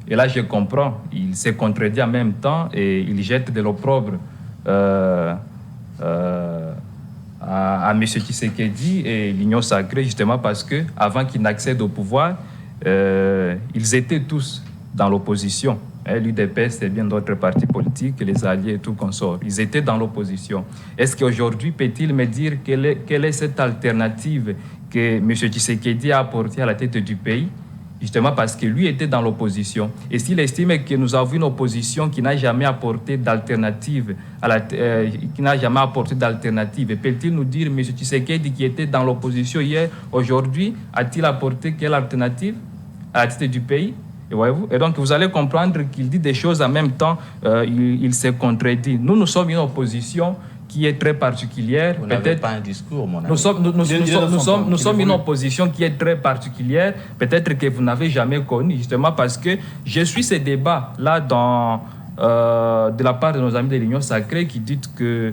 [SPEAKER 2] Et là, je comprends, il s'est contredit en même temps et il jette de l'opprobre à M. Tshisekedi et l'Union sacrée, justement parce qu'avant qu'il n'accède au pouvoir, ils étaient tous dans l'opposition. L'UDPS et bien d'autres partis politiques, les alliés et tout consort. Ils étaient dans l'opposition. Est-ce qu'aujourd'hui, peut-il me dire quelle est cette alternative que M. Tshisekedi a apportée à la tête du pays? Justement parce que lui était dans l'opposition. Et s'il estime que nous avons une opposition qui n'a jamais apporté d'alternative, peut-il nous dire, M. Tshisekedi qui était dans l'opposition hier, aujourd'hui, a-t-il apporté quelle alternative à la tête du pays? Et donc vous allez comprendre qu'il dit des choses en même temps, il se contredit. Nous sommes une opposition qui est très particulière.
[SPEAKER 1] Vous n'avez pas un discours, mon ami.
[SPEAKER 2] Nous sommes une opposition qui est très particulière, peut-être que vous n'avez jamais connu, justement parce que je suis ces débats-là de la part de nos amis de l'Union sacrée qui disent que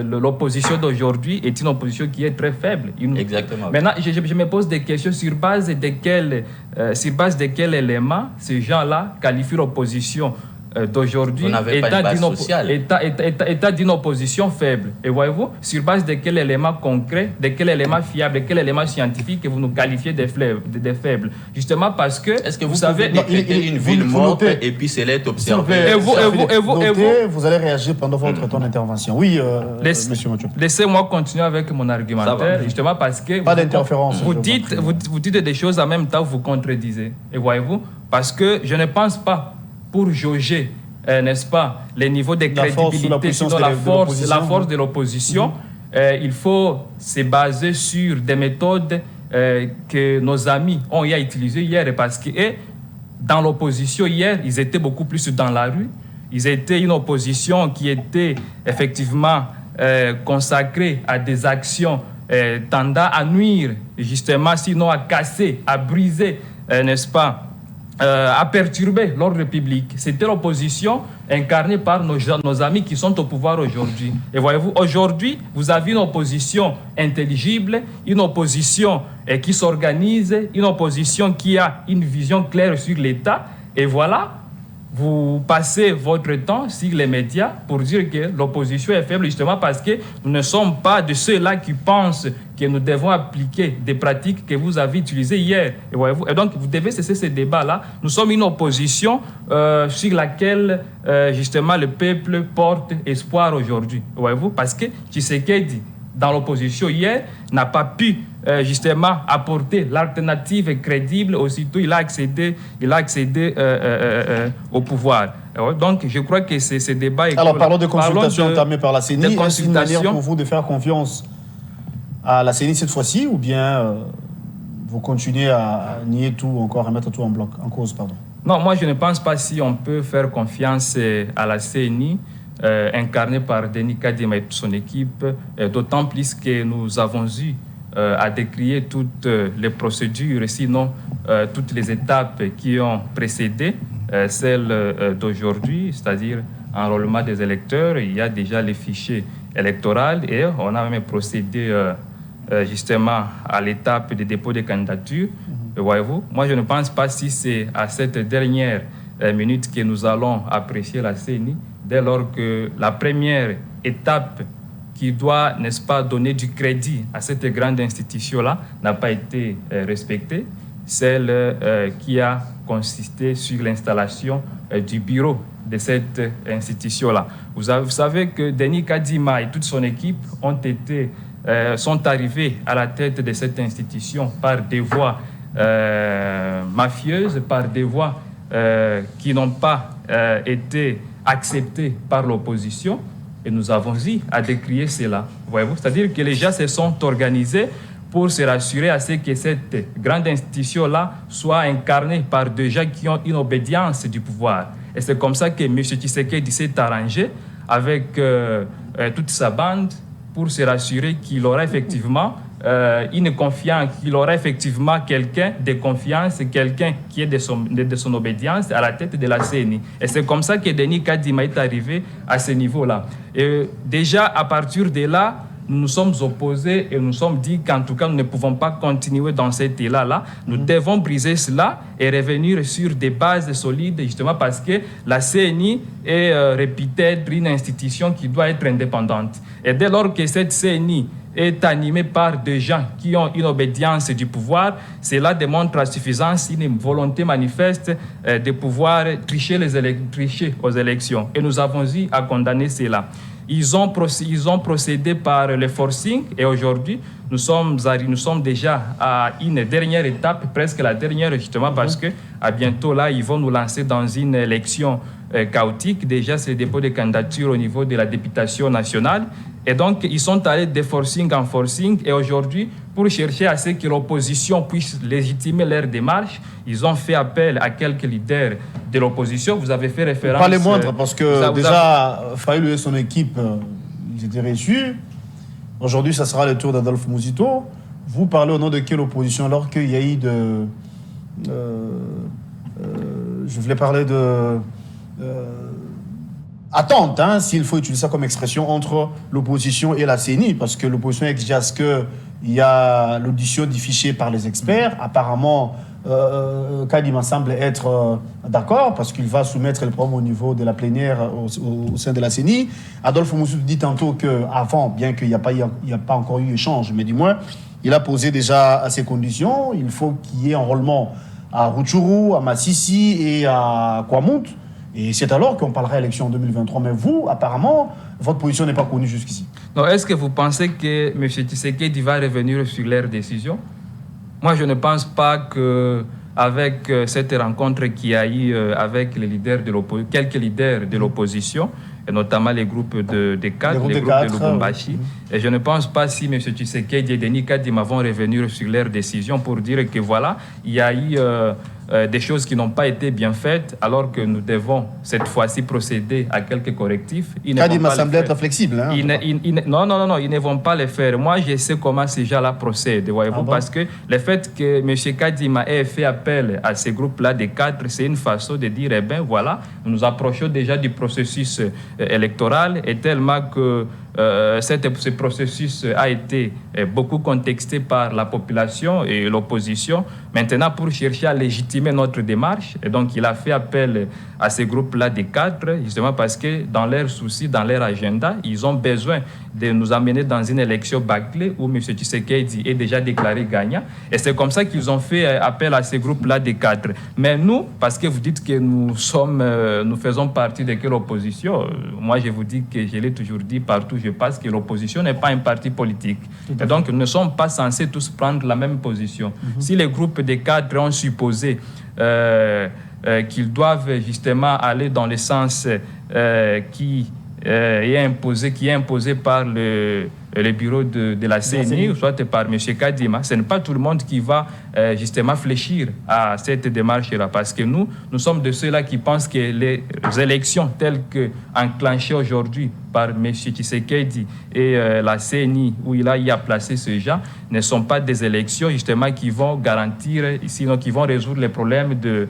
[SPEAKER 2] l'opposition d'aujourd'hui est une opposition qui est très faible.
[SPEAKER 1] Exactement.
[SPEAKER 2] Maintenant, je me pose des questions sur base de quel élément ces gens-là qualifient l'opposition d'aujourd'hui état d'une opposition faible. Et voyez-vous, sur base de quel élément concret, de quel élément fiable, de quel élément scientifique que vous nous qualifiez des faibles? Justement parce que,
[SPEAKER 1] est-ce que vous savez décréter une ville morte et puis c'est l'être observé?
[SPEAKER 2] Et
[SPEAKER 3] vous allez réagir pendant votre temps d'intervention. Oui, monsieur Mathieu.
[SPEAKER 2] Laissez-moi continuer avec mon argumentaire, justement parce que
[SPEAKER 3] pas d'interférence.
[SPEAKER 2] Vous dites des choses en même temps, vous contredisez. Et voyez-vous, parce que je ne pense pas pour jauger, n'est-ce pas, les niveaux de crédibilité, sinon la force de l'opposition, il faut se baser sur des méthodes que nos amis ont utilisées hier, parce que dans l'opposition hier, ils étaient beaucoup plus dans la rue. Ils étaient une opposition qui était effectivement consacrée à des actions tendant à nuire, justement, sinon à casser, à briser, n'est-ce pas, à perturber l'ordre public. C'était l'opposition incarnée par nos amis qui sont au pouvoir aujourd'hui. Et voyez-vous, aujourd'hui, vous avez une opposition intelligible, une opposition qui s'organise, une opposition qui a une vision claire sur l'État. Et voilà, vous passez votre temps sur les médias pour dire que l'opposition est faible, justement parce que nous ne sommes pas de ceux-là qui pensent que nous devons appliquer des pratiques que vous avez utilisées hier. Et donc, vous devez cesser ces débats-là. Nous sommes une opposition sur laquelle, justement, le peuple porte espoir aujourd'hui. Voyez-vous, parce que Tshisekedi, dans l'opposition hier, n'a pas pu justement apporter l'alternative crédible. Aussitôt, il a accédé au pouvoir. Donc, je crois que ce débat est...
[SPEAKER 3] Alors, parlons de consultations entamées par la CENI. Est-ce une manière pour vous de faire confiance à la CENI cette fois-ci, ou bien vous continuez à nier tout encore, à mettre tout en cause, pardon?
[SPEAKER 2] Non, moi, je ne pense pas si on peut faire confiance à la CENI, incarné par Denis Kadima et son équipe, d'autant plus que nous avons eu à décrier toutes les procédures, sinon toutes les étapes qui ont précédé celle d'aujourd'hui, c'est-à-dire enrôlement des électeurs. Il y a déjà les fichiers électoraux et on a même procédé justement à l'étape de dépôt des candidatures. Voyez-vous, moi je ne pense pas si c'est à cette dernière minute que nous allons apprécier la CENI, dès lors que la première étape qui doit, n'est-ce pas, donner du crédit à cette grande institution-là n'a pas été respectée, celle qui a consisté sur l'installation du bureau de cette institution-là. Vous savez que Denis Kadima et toute son équipe sont arrivés à la tête de cette institution par des voies mafieuses, par des voies qui n'ont pas été acceptées par l'opposition, et nous avons eu à décrier cela. Voyez-vous, c'est-à-dire que les gens se sont organisés pour se rassurer à ce que cette grande institution-là soit incarnée par des gens qui ont une obédience du pouvoir. Et c'est comme ça que M. Tshisekedi s'est arrangé avec toute sa bande pour se rassurer qu'il aura effectivement qu'il aura effectivement quelqu'un de confiance, quelqu'un qui est de son obédience à la tête de la CENI. Et c'est comme ça que Denis Kadima est arrivé à ce niveau-là. Et déjà, à partir de là, nous nous sommes opposés et nous nous sommes dit qu'en tout cas, nous ne pouvons pas continuer dans cet élan-là. Nous devons briser cela et revenir sur des bases solides, justement parce que la CENI est réputée être une institution qui doit être indépendante. Et dès lors que cette CENI est animée par des gens qui ont une obédience du pouvoir, cela démontre à suffisance une volonté manifeste de pouvoir tricher aux élections. Et nous avons eu à condamner cela. Ils ont procédé par le forcing et aujourd'hui, nous sommes déjà à une dernière étape, presque la dernière justement, parce que à bientôt là, ils vont nous lancer dans une élection chaotique. Déjà, c'est le dépôt de candidature au niveau de la députation nationale. Et donc, ils sont allés de forcing en forcing. Et aujourd'hui, pour chercher à ce que l'opposition puisse légitimer leur démarche, ils ont fait appel à quelques leaders de l'opposition. Vous avez fait référence...
[SPEAKER 3] Pas les moindres, parce que déjà, Faïlou et son équipe, ils étaient reçus. Aujourd'hui, ça sera le tour d'Adolphe Mouzito. Vous parlez au nom de quelle opposition alors qu'il y a eu de... je voulais parler de... attente, hein, s'il faut utiliser ça comme expression, entre l'opposition et la CENI, parce que l'opposition exige à ce qu'il y a l'audition du fichier par les experts. Apparemment, Kadima semble être d'accord, parce qu'il va soumettre le problème au niveau de la plénière au sein de la CENI. Adolphe Moussou dit tantôt qu'avant, bien qu'il n'y a pas encore eu échange, mais du moins, il a posé déjà à ces conditions. Il faut qu'il y ait enrôlement à Rutshuru, à Massissi et à Kwamount. Et c'est alors qu'on parlera élection en 2023. Mais vous, apparemment, votre position n'est pas connue jusqu'ici.
[SPEAKER 2] Donc, est-ce que vous pensez que M. Tshisekedi va revenir sur leur décision? Moi, je ne pense pas qu'avec cette rencontre qu'il y a eu avec les leaders quelques leaders de l'opposition, et notamment les groupes de cadres, les groupes de Lubumbashi, et je ne pense pas si M. Tshisekedi et Denis Kadima vont revenir sur leur décision pour dire que voilà, il y a eu des choses qui n'ont pas été bien faites, alors que nous devons cette fois-ci procéder à quelques correctifs.
[SPEAKER 3] Kadima semble être flexible. Hein,
[SPEAKER 2] non, ils ne vont pas le faire. Moi, je sais comment ces gens-là procèdent, voyez-vous, parce que le fait que M. Kadima ait fait appel à ces groupes-là des cadres, c'est une façon de dire, eh bien, voilà, nous nous approchons déjà du processus électoral, et tellement que ce processus a été beaucoup contexté par la population et l'opposition. Maintenant, pour chercher à légitimer notre démarche, et donc il a fait appel à ces groupes-là des cadres, justement parce que dans leurs soucis, dans leur agenda, ils ont besoin de nous amener dans une élection bâclée où M. Tshisekedi est déjà déclaré gagnant. Et c'est comme ça qu'ils ont fait appel à ces groupes-là des cadres. Mais nous, parce que vous dites que nous faisons partie de quelle opposition, moi je vous dis que je l'ai toujours dit partout, je pense que l'opposition n'est pas un parti politique. Et donc nous ne sommes pas censés tous prendre la même position. Si les groupes des cadres ont supposé qu'ils doivent justement aller dans le sens qui est imposé par le bureau de la CENI, ou soit par M. Kadima. Ce n'est pas tout le monde qui va justement fléchir à cette démarche-là, parce que nous sommes de ceux-là qui pensent que les élections telles que enclenchées aujourd'hui par M. Tshisekedi et la CENI, où il a placé ce gens, ne sont pas des élections justement qui vont garantir, sinon qui vont résoudre les problèmes de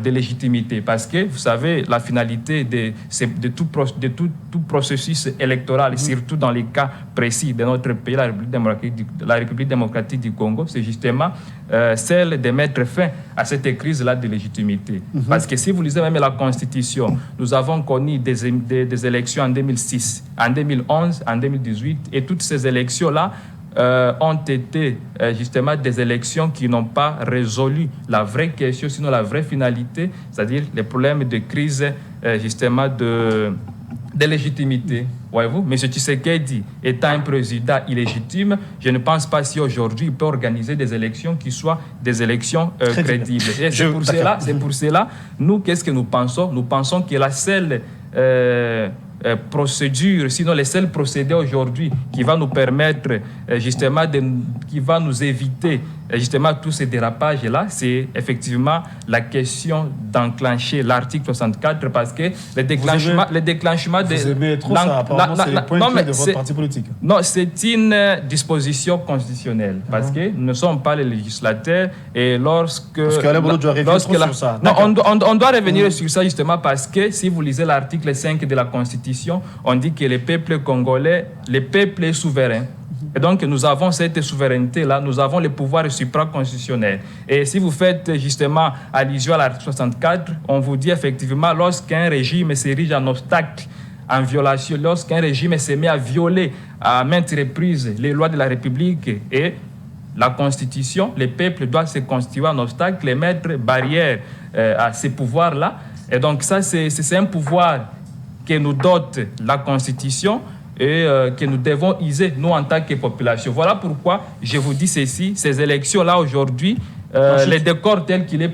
[SPEAKER 2] légitimité. Parce que, vous savez, la finalité de tout processus électoral, surtout dans les cas précis de notre pays, la République démocratique du Congo, c'est justement celle de mettre fin à cette crise-là de légitimité. Parce que si vous lisez même la Constitution, nous avons connu des élections en 2006, en 2011, en 2018, et toutes ces élections-là ont été justement des élections qui n'ont pas résolu la vraie question, sinon la vraie finalité, c'est-à-dire les problèmes de crise justement de légitimité. Voyez-vous, M. Tshisekedi étant un président illégitime, je ne pense pas si aujourd'hui il peut organiser des élections qui soient des élections crédibles. Et c'est pour cela, nous, qu'est-ce que nous pensons? Nous pensons que la seule procédure, sinon les seuls procédés aujourd'hui qui va nous permettre justement, qui va nous éviter justement tous ces dérapages-là, c'est effectivement la question d'enclencher l'article 64, parce que le déclenchement
[SPEAKER 3] de... Vous aimez trop ça, apparemment c'est le point de vue de votre parti politique.
[SPEAKER 2] Non, c'est une disposition constitutionnelle, parce que nous ne sommes pas les législateurs, et lorsque...
[SPEAKER 3] Parce qu'Alain Boudou doit revenir sur ça.
[SPEAKER 2] Non, on doit revenir sur ça justement parce que si vous lisez l'article 5 de la Constitution, on dit que le peuple congolais, le peuple est souverain. Et donc, nous avons cette souveraineté-là, nous avons le pouvoir supraconstitutionnel. Et si vous faites justement allusion à l'article 64, on vous dit effectivement, lorsqu'un régime s'érige en obstacle, en violation, lorsqu'un régime se met à violer à maintes reprises les lois de la République et la Constitution, le peuple doit se constituer en obstacle et mettre barrière à ces pouvoirs-là. Et donc, ça, c'est un pouvoir que nous dote la Constitution et que nous devons user, nous, en tant que population. Voilà pourquoi je vous dis ceci, ces élections-là, aujourd'hui, les décors tels qu'il est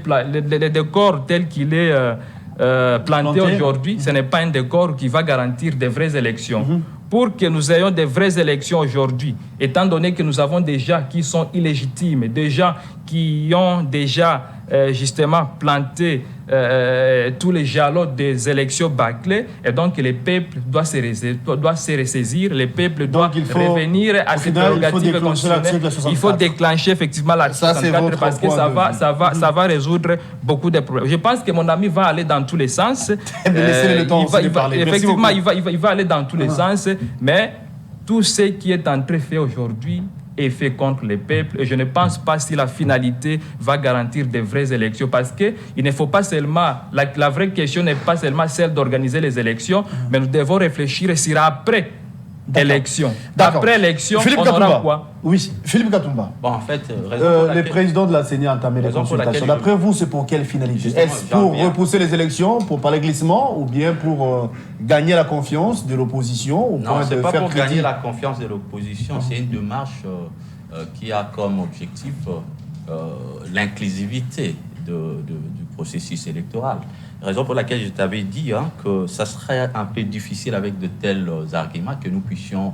[SPEAKER 2] planté aujourd'hui, ce n'est pas un décor qui va garantir des vraies élections. Pour que nous ayons des vraies élections aujourd'hui, étant donné que nous avons des gens qui sont illégitimes, des gens qui ont déjà justement planté tous les jalons des élections bâclées, et donc le peuple doit se ressaisir, le peuple doit revenir à ses prérogatives constitutionnelles. Il faut déclencher effectivement l'article 64 parce que ça va résoudre beaucoup de problèmes. Je pense que mon ami va aller dans tous les sens. Effectivement, il va aller dans tous les sens, mais tout ce qui est en train de faire aujourd'hui est fait contre le peuple, et je ne pense pas si la finalité va garantir des vraies élections, parce qu'il ne faut pas seulement, la vraie question n'est pas seulement celle d'organiser les élections, mais nous devons réfléchir sur après élection. Après élection, on aura quoi?
[SPEAKER 3] Oui, Philippe Katumba.
[SPEAKER 1] Bon, en fait,
[SPEAKER 3] les présidents de la CENI ont entamé les consultations. D'après vous, c'est pour quelle finalité? Est-ce pour repousser les élections, pour parler glissement, ou bien pour gagner la confiance de l'opposition?
[SPEAKER 1] Non, ce n'est pas pour gagner la confiance de l'opposition, c'est une démarche qui a comme objectif l'inclusivité du processus électoral. Raison pour laquelle je t'avais dit que ça serait un peu difficile avec de tels arguments que nous puissions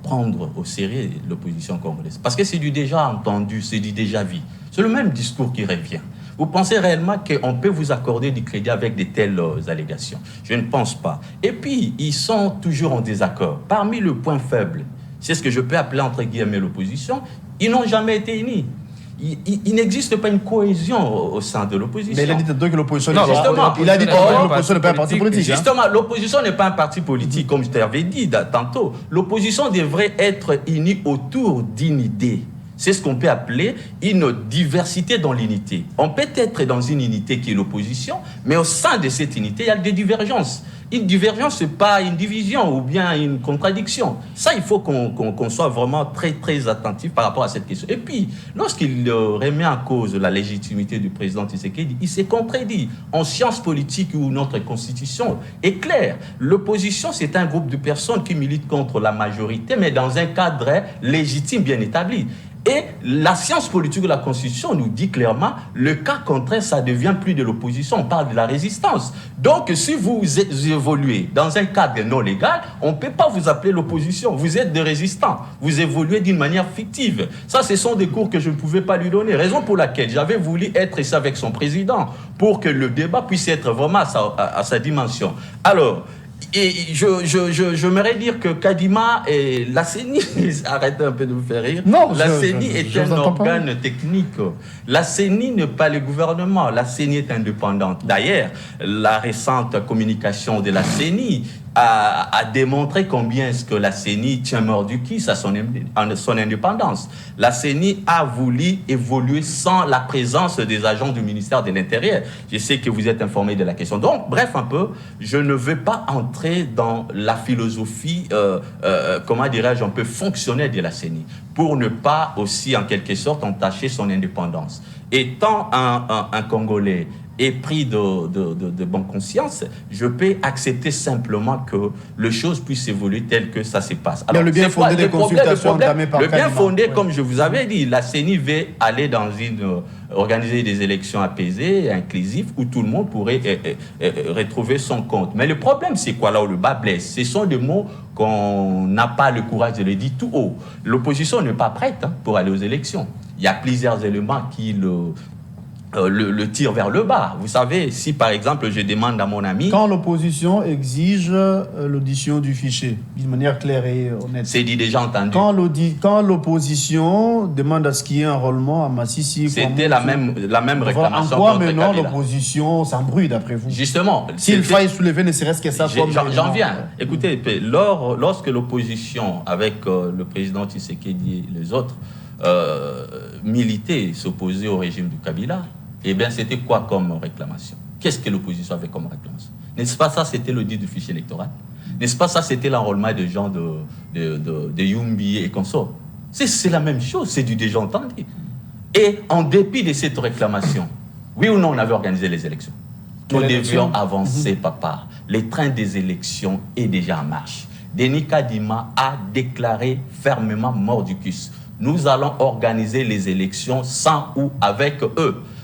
[SPEAKER 1] prendre au sérieux l'opposition congolaise. Parce que c'est du déjà entendu, c'est du déjà vu. C'est le même discours qui revient. Vous pensez réellement qu'on peut vous accorder du crédit avec de telles allégations? Je ne pense pas. Et puis, ils sont toujours en désaccord. Parmi le point faible, c'est ce que je peux appeler entre guillemets l'opposition, ils n'ont jamais été unis. Il n'existe pas une cohésion au sein de l'opposition.
[SPEAKER 3] Mais il a dit que l'opposition
[SPEAKER 1] n'est pas
[SPEAKER 3] un parti politique.
[SPEAKER 1] Justement, l'opposition n'est pas un parti politique, comme je t'avais dit tantôt. L'opposition devrait être unie autour d'une idée. C'est ce qu'on peut appeler une diversité dans l'unité. On peut être dans une unité qui est l'opposition, mais au sein de cette unité, il y a des divergences. Une divergence, ce n'est pas une division ou bien une contradiction. Ça, il faut qu'on soit vraiment très, très attentif par rapport à cette question. Et puis, lorsqu'il remet en cause la légitimité du président Tshisekedi, il s'est contredit. En sciences politiques où notre constitution est claire, l'opposition, c'est un groupe de personnes qui militent contre la majorité, mais dans un cadre légitime, bien établi. Et la science politique de la Constitution nous dit clairement, le cas contraire, ça devient plus de l'opposition, on parle de la résistance. Donc, si vous évoluez dans un cadre non légal, on ne peut pas vous appeler l'opposition. Vous êtes des résistants. Vous évoluez d'une manière fictive. Ça, ce sont des cours que je ne pouvais pas lui donner. Raison pour laquelle j'avais voulu être ici avec son président pour que le débat puisse être vraiment à sa dimension. Alors, et j'aimerais dire que Kadima et la CENI, arrêtez un peu de vous faire rire.
[SPEAKER 3] Non,
[SPEAKER 1] la CENI est un organe technique. La CENI n'est pas le gouvernement. La CENI est indépendante. D'ailleurs, la récente communication de la CENI a démontré combien est-ce que la CENI tient mort du kiss à son indépendance. La CENI a voulu évoluer sans la présence des agents du ministère de l'Intérieur. Je sais que vous êtes informés de la question. Donc, bref, un peu, je ne veux pas entrer dans la philosophie, comment dirais-je, un peu fonctionnelle de la CENI, pour ne pas aussi, en quelque sorte, entacher son indépendance. Étant un Congolais épris de bonne conscience, je peux accepter simplement que les choses puissent évoluer tel que ça se passe.
[SPEAKER 3] Alors, le bien fondé des consultations entamées par
[SPEAKER 1] le bien
[SPEAKER 3] Kadima,
[SPEAKER 1] fondé, comme je vous avais dit, la CENI veut aller dans organiser des élections apaisées, inclusives, où tout le monde pourrait retrouver son compte. Mais le problème, c'est quoi là où le bas blesse? Ce sont des mots qu'on n'a pas le courage de les dire tout haut. L'opposition n'est pas prête pour aller aux élections. Il y a plusieurs éléments qui le tir vers le bas. Vous savez, si par exemple je demande à mon ami...
[SPEAKER 3] Quand l'opposition exige l'audition du fichier, d'une manière claire et honnête.
[SPEAKER 1] C'est dit déjà entendu.
[SPEAKER 3] Quand l'opposition demande à ce qu'il y ait un enrôlement à Massissi...
[SPEAKER 1] C'était la même réclamation.
[SPEAKER 3] En quoi maintenant l'opposition s'embrouille d'après vous?
[SPEAKER 1] Justement.
[SPEAKER 3] S'il faille soulever ne serait-ce que ça...
[SPEAKER 1] J'en viens. Écoutez, lorsque l'opposition, avec le président Tshisekedi et les autres, militaient, s'opposaient au régime du Kabila, eh bien, c'était quoi comme réclamation? Qu'est-ce que l'opposition avait comme réclamation? N'est-ce pas ça, c'était l'audit du fichier électoral? N'est-ce pas ça, c'était l'enrôlement de gens de Yumbi et consorts? C'est la même chose, c'est du déjà entendu. Et en dépit de cette réclamation, oui ou non, on avait organisé les élections. Nous devions avancer, papa. Le train des élections est déjà en marche. Denis Kadima a déclaré fermement mordicus. Nous allons organiser les élections sans ou avec eux.